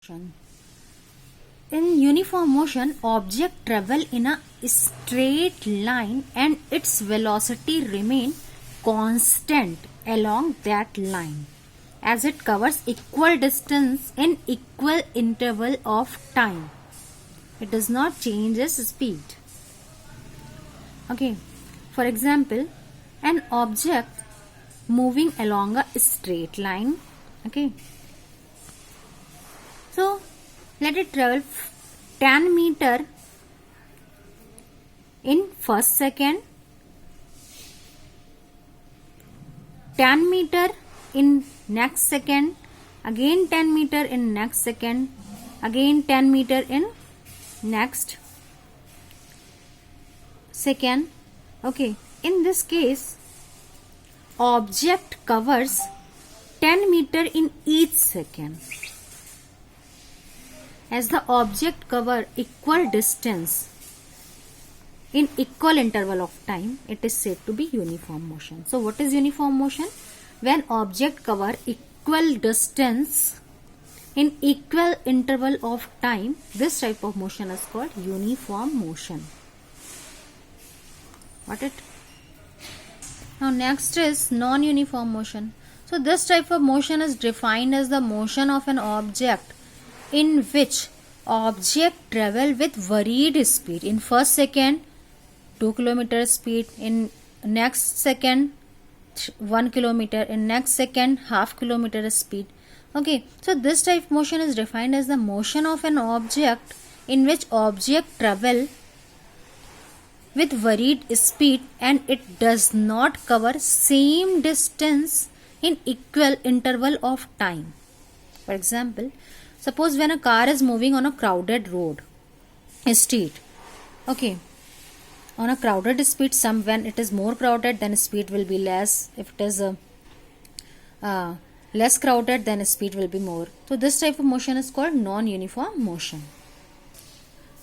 motion. In uniform motion, object travel in a straight line and its velocity remain constant along that line as it covers equal distance in equal interval of time. It does not change its speed. Okay, for example, an object moving along a straight line. Okay, so let it travel 10 meter in first second, 10 meter in next second, again 10 meter in next second, again 10 meter in next second. Okay, in this case object covers 10 meter in each second. As the object cover equal distance in equal interval of time, it is said to be uniform motion. So what is uniform motion? When object cover equal distance in equal interval of time, this type of motion is called uniform motion. Got it? Now next is non-uniform motion. So this type of motion is defined as the motion of an object in which object travel with varied speed. In first second 2 km speed, in next second 1 km, in next second half kilometer speed. Okay, so this type of motion is defined as the motion of an object in which object travel with varied speed and it does not cover same distance in equal interval of time. For example, suppose when a car is moving on a crowded road, street. Okay, on a crowded street, when it is more crowded, then speed will be less. If it is less crowded, then speed will be more. So this type of motion is called non-uniform motion.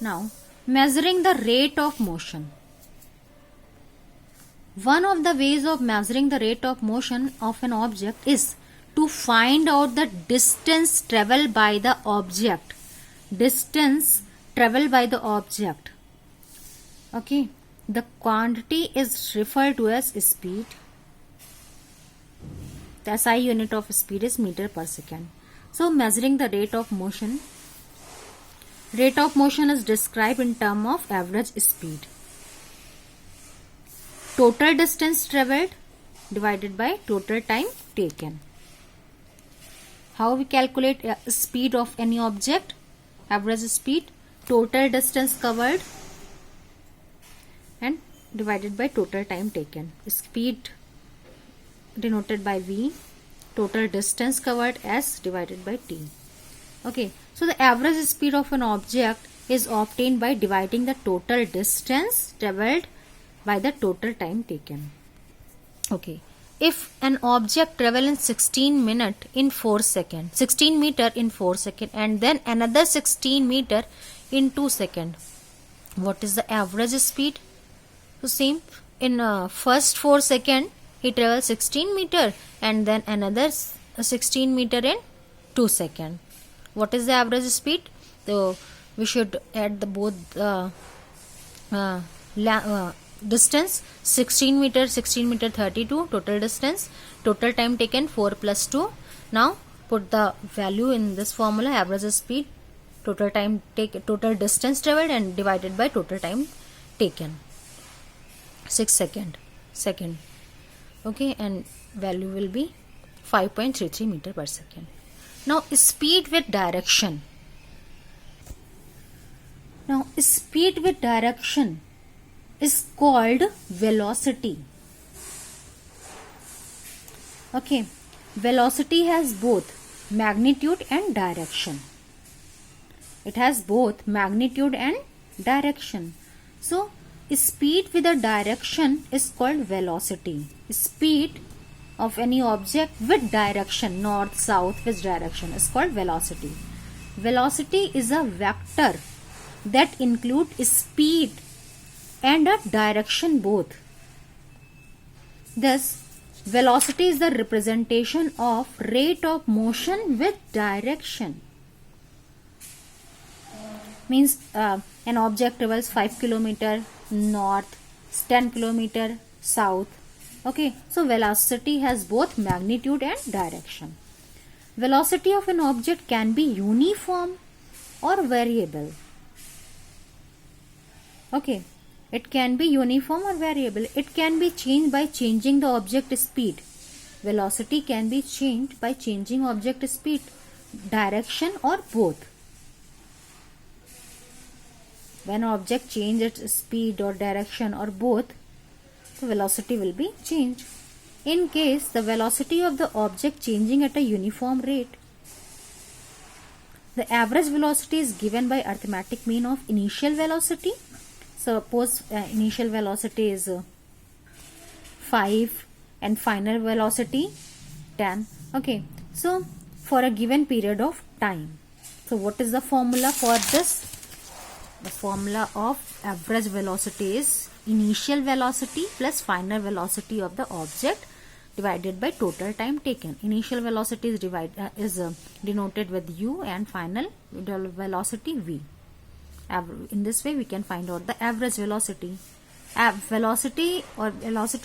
Now, measuring the rate of motion. One of the ways of measuring the rate of motion of an object is to find out the distance traveled by the object. Distance traveled by the object. Okay, the quantity is referred to as speed. The SI unit of speed is meter per second. So measuring the rate of motion. Rate of motion is described in terms of average speed. Total distance traveled divided by total time taken. How we calculate speed of any object? Average speed, total distance covered and divided by total time taken. Speed denoted by V, total distance covered S divided by T. Okay, so the average speed of an object is obtained by dividing the total distance traveled by the total time taken. Okay, if an object travel in 16 minutes in 4 seconds, 16 meter in 4 seconds and then another 16 meter in 2 seconds, what is the average speed? So same, in first 4 seconds he travels 16 meter and then another 16 meter in 2 seconds. What is the average speed? So we should add the both distance. 16 meter 32, total distance, total time taken 4 plus 2. Now put the value in this formula, average speed, total time total distance traveled and divided by total time taken, 6 second. Okay, and value will be 5.33 meter per second. Now speed with direction. Now speed with direction is called velocity. Okay, velocity has both magnitude and direction. It has both magnitude and direction. So speed with a direction is called velocity. Speed of any object with direction, north, south, which direction, is called velocity. Velocity is a vector that includes speed and a direction both. Thus, velocity is the representation of rate of motion with direction. means an object travels 5 kilometer north, 10 kilometer south. Okay, so velocity has both magnitude and direction. Velocity of an object can be uniform or variable. Okay, it can be uniform or variable. It can be changed by changing the object speed. Velocity can be changed by changing object speed, direction, or both. When an object changes its speed or direction or both, the velocity will be changed. In case the velocity of the object changing at a uniform rate, the average velocity is given by arithmetic mean of initial velocity. Suppose initial velocity is 5 and final velocity 10. Okay, so for a given period of time. So what is the formula for this? The formula of average velocity is initial velocity plus final velocity of the object divided by total time taken. Initial velocity is denoted with u and final velocity v. In this way we can find out the average velocity. Velocity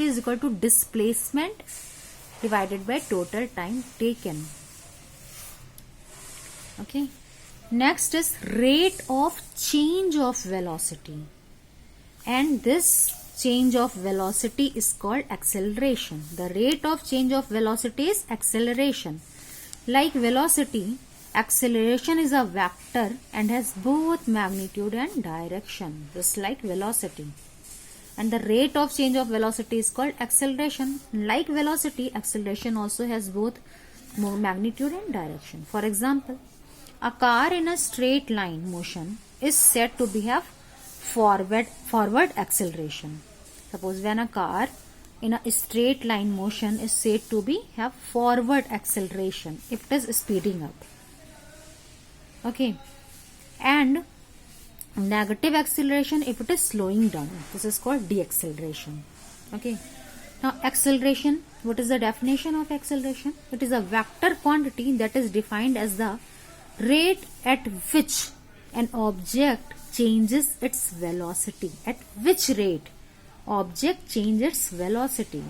is equal to displacement divided by total time taken. Okay. Next is rate of change of velocity, and this change of velocity is called acceleration. The rate of change of velocity is acceleration. Like velocity, acceleration is a vector and has both magnitude and direction, just like velocity. And the rate of change of velocity is called acceleration. Like velocity, acceleration also has both magnitude and direction. For example, a car in a straight line motion is said to have forward acceleration. Suppose when a car in a straight line motion is said to have forward acceleration if it is speeding up. Okay, and negative acceleration if it is slowing down. This is called deceleration. Okay, now acceleration, what is the definition of acceleration? It is a vector quantity that is defined as the rate at which an object changes its velocity. At which rate object changes its velocity.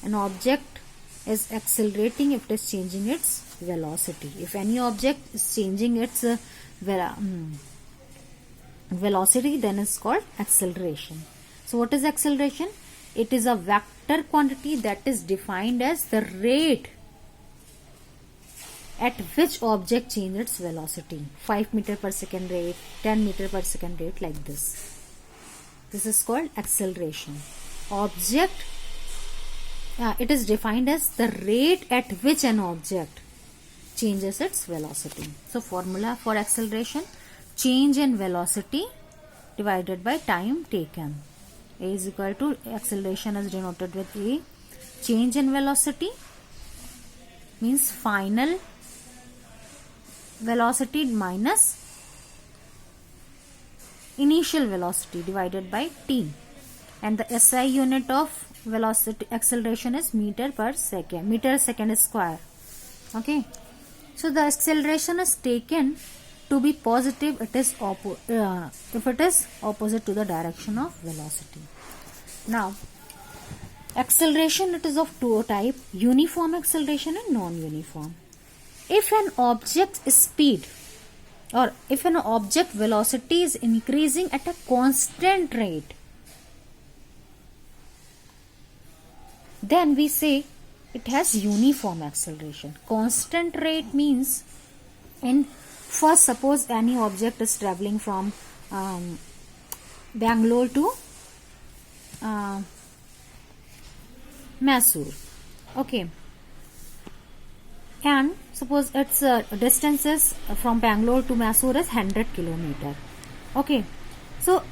An object is accelerating if it is changing its velocity. If any object is changing its velocity, then it's called acceleration. So what is acceleration? It is a vector quantity that is defined as the rate at which object changes its velocity. 5 meter per second rate, 10 meter per second rate, like this. This is called acceleration. It is defined as the rate at which an object changes its velocity. So formula for acceleration, change in velocity divided by time taken. A is equal to, acceleration is denoted with A. Change in velocity means final velocity minus initial velocity divided by t, and the SI unit of velocity acceleration is meter second square. Okay, so the acceleration is taken to be positive if it is opposite to the direction of velocity. Now acceleration, it is of two types: uniform acceleration and non-uniform. If an object speed or if an object velocity is increasing at a constant rate, then we say it has uniform acceleration. Constant rate means, in first, suppose any object is traveling from Bangalore to Mysore. Okay, and suppose its distances from Bangalore to Mysore is 100 kilometer. Okay, so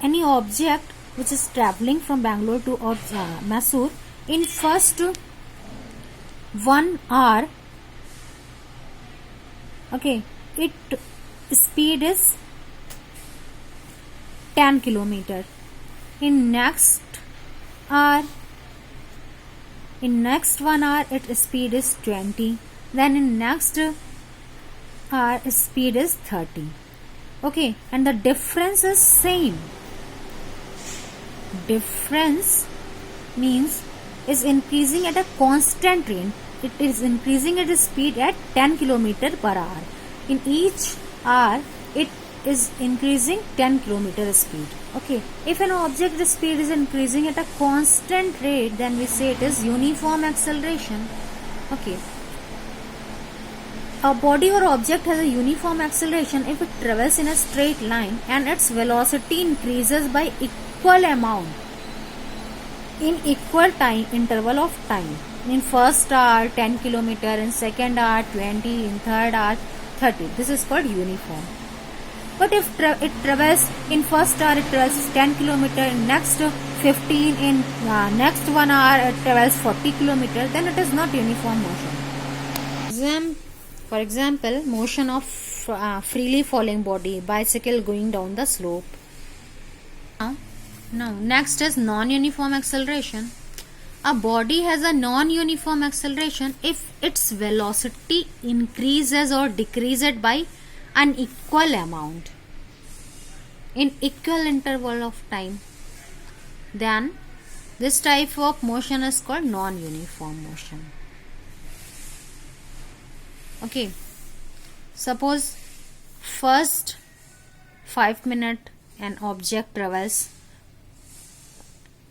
any object which is traveling from Bangalore to Mysore, in first 1 hour, okay, its speed is 10 kilometer. In next 1 hour its speed is 20. Then in next our speed is 30. Okay, and the difference is same. Difference means is increasing at a constant rate. It is increasing at a speed at 10 km per hour. In each hour, it is increasing 10 km speed. Okay, if an object speed is increasing at a constant rate, then we say it is uniform acceleration. Okay, a body or object has a uniform acceleration if it travels in a straight line and its velocity increases by equal amount in equal time interval of time. In first hour 10 km, in second hour 20, in third hour 30. This is called uniform. But if it travels in first hour, it travels 10 km, in next 15, in next 1 hour it travels 40 km, then it is not uniform motion. For example, motion of freely falling body, bicycle going down the slope. Now next is non-uniform acceleration. A body has a non-uniform acceleration if its velocity increases or decreases by an equal amount in equal interval of time. Then this type of motion is called non-uniform motion. Okay, suppose first 5 minutes an object travels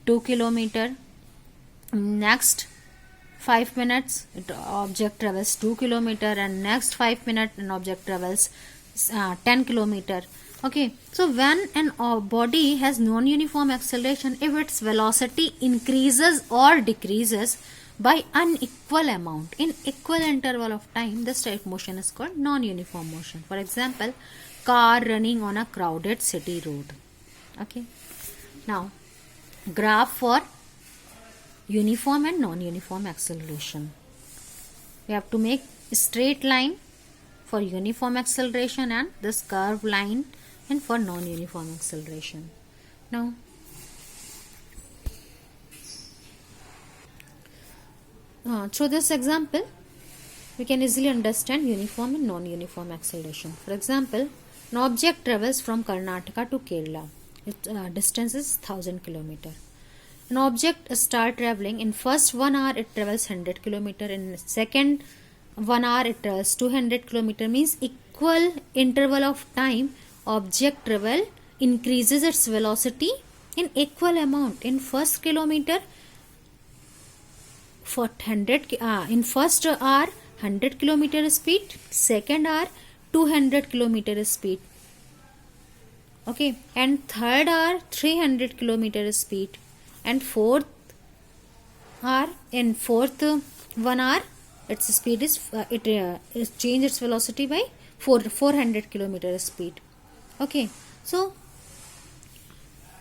2 km, next 5 minutes object travels 2 km, and next 5 minutes an object travels 10 km. Okay, so when a body has non-uniform acceleration, if its velocity increases or decreases by unequal amount in equal interval of time, this type of motion is called non-uniform motion. For example, car running on a crowded city road. Okay, now graph for uniform and non-uniform acceleration. We have to make a straight line for uniform acceleration and this curved line and for non-uniform acceleration. Now through this example, we can easily understand uniform and non-uniform acceleration. For example, an object travels from Karnataka to Kerala. Its distance is 1000 km. An object start traveling. In first 1 hour, it travels 100 km. In second 1 hour, it travels 200 km. Means equal interval of time, object travel increases its velocity in equal amount. In first kilometer, for 100 in first hour 100 km speed, second hour 200 km speed. Okay, and third hour 300 km speed, and fourth hour in fourth 1 hour its speed is it change its velocity by 400 km speed. Okay, so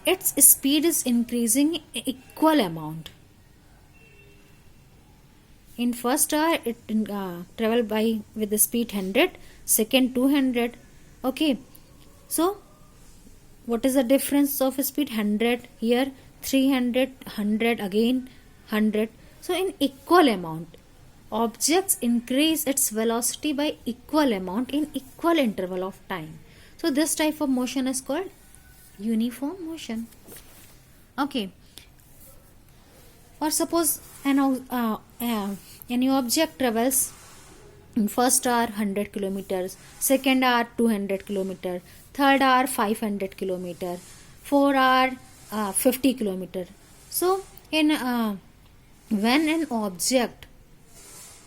its speed is increasing equal amount. In first hour it travel by with the speed 100, second 200. Okay, so what is the difference of speed? 100 here, 300, 100 again, 100. So in equal amount, objects increase its velocity by equal amount in equal interval of time. So this type of motion is called uniform motion. Okay, or suppose any object travels in first hour 100 kilometers, second hour 200 kilometer, third hour 500 kilometer, 4 hour 50 kilometer. So in when an object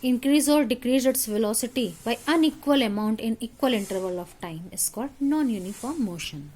increase or decrease its velocity by unequal amount in equal interval of time is called non-uniform motion.